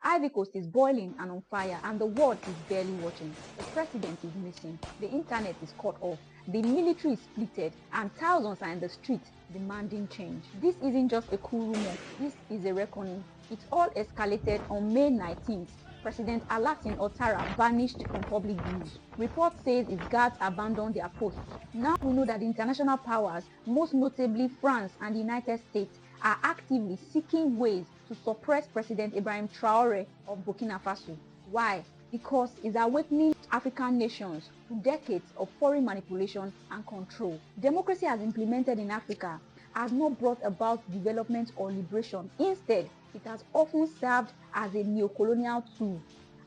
Ivory Coast is boiling and on fire, and the world is barely watching. The president is missing, the internet is cut off, the military is splitted, and thousands are in the streets demanding change. This isn't just a cool rumor, this is a reckoning. It all escalated on May 19th. President Alassane Ouattara vanished from public views. Reports say his guards abandoned their posts. Now we know that the international powers, most notably France and the United States, are actively seeking ways to suppress President Ibrahim Traore of Burkina Faso. Why? Because it's awakening African nations to decades of foreign manipulation and control. Democracy as implemented in Africa has not brought about development or liberation. Instead, it has often served as a neo-colonial tool,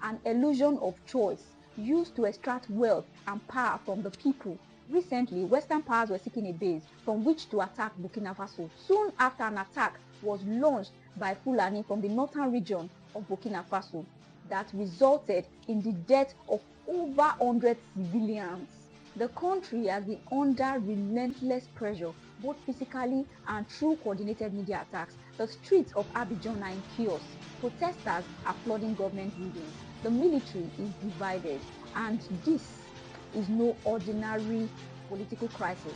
an illusion of choice used to extract wealth and power from the people. Recently, Western powers were seeking a base from which to attack Burkina Faso. Soon after, an attack was launched by Fulani from the northern region of Burkina Faso that resulted in the death of over 100 civilians. The country has been under relentless pressure, both physically and through coordinated media attacks. The streets of Abidjan are in chaos. Protesters are flooding government buildings. The military is divided, and this is no ordinary political crisis.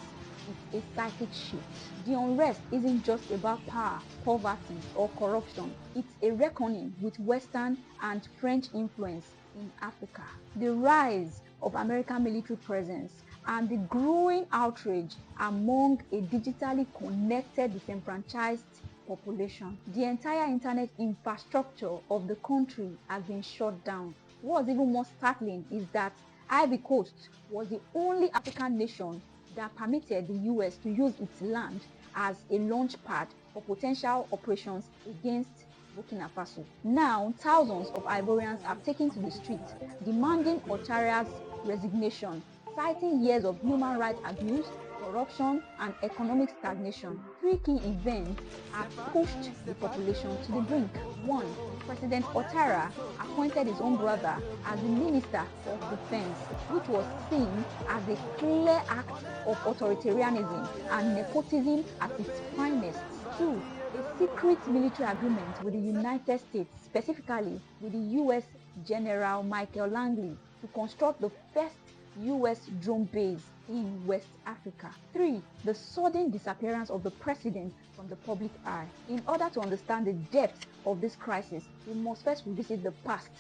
It's a psychic shift. The unrest isn't just about power, poverty, or corruption. It's a reckoning with Western and French influence in Africa. The rise of American military presence and the growing outrage among a digitally connected, disenfranchised population. The entire internet infrastructure of the country has been shut down. What's even more startling is that Ivory Coast was the only African nation that permitted the US to use its land as a launch pad for potential operations against Burkina Faso. Now, thousands of Ivorians have taken to the streets demanding Ouattara's resignation, citing years of human rights abuse, corruption, and economic stagnation. Three key events have pushed the population to the brink. 1. President Ouattara appointed his own brother as the Minister of Defense, which was seen as a clear act of authoritarianism and nepotism at its finest. 2. A secret military agreement with the United States, specifically with the US General Michael Langley, to construct the first US drone base in West Africa. 3. The sudden disappearance of the president from the public eye. In order to understand the depth of this crisis, we must first revisit the past.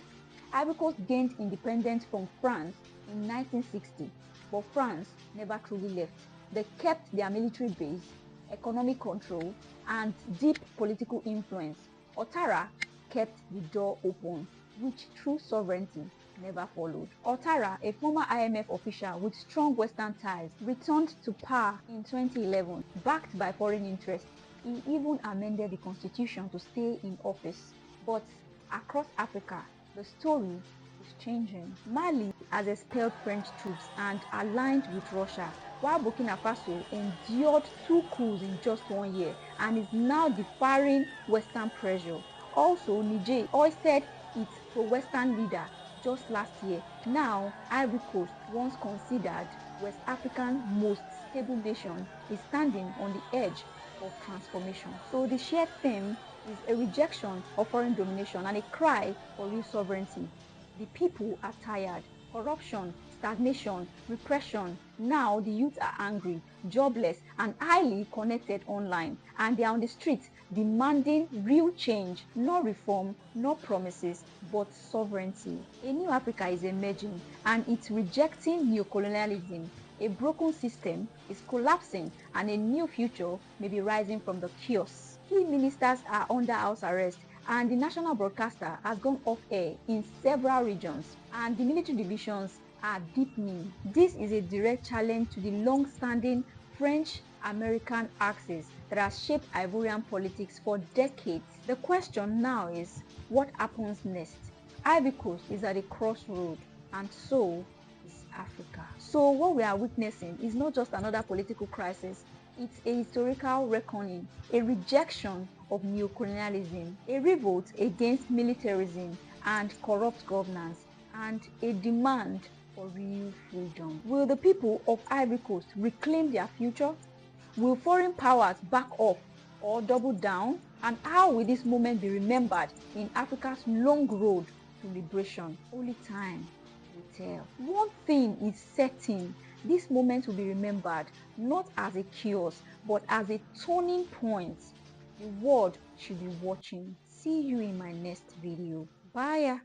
Ivory Coast gained independence from France in 1960, but France never truly left. They kept their military base, economic control, and deep political influence. Ouattara kept the door open, which true sovereignty never followed. Ouattara, a former IMF official with strong Western ties, returned to power in 2011, backed by foreign interests. He even amended the constitution to stay in office. But across Africa, the story is changing. Mali has expelled French troops and aligned with Russia, while Burkina Faso endured 2 coups in just 1 year and is now defying Western pressure. Also, Niger hoisted its pro-Western leader just last year. Now, Ivory Coast, once considered West Africa's most stable nation, is standing on the edge of transformation. So the shared theme is a rejection of foreign domination and a cry for real sovereignty. The people are tired. Corruption, stagnation, repression. Now the youth are angry, jobless, and highly connected online, and they are on the streets demanding real change, not reform, not promises, but sovereignty. A new Africa is emerging, and it's rejecting neocolonialism. A broken system is collapsing, and a new future may be rising from the chaos. Key ministers are under house arrest, and the national broadcaster has gone off air in several regions, and the military divisions are deepening. This is a direct challenge to the long-standing French-American axis that has shaped Ivorian politics for decades. The question now is, what happens next? Ivory Coast is at a crossroad, and so is Africa. So what we are witnessing is not just another political crisis. It's a historical reckoning, a rejection of neocolonialism, a revolt against militarism and corrupt governance, and a demand for real freedom. Will the people of Ivory Coast reclaim their future? Will foreign powers back off or double down? And how will this moment be remembered in Africa's long road to liberation? Only time will tell. One thing is certain: this moment will be remembered not as a chaos, but as a turning point. The world should be watching. See you in my next video. Bye.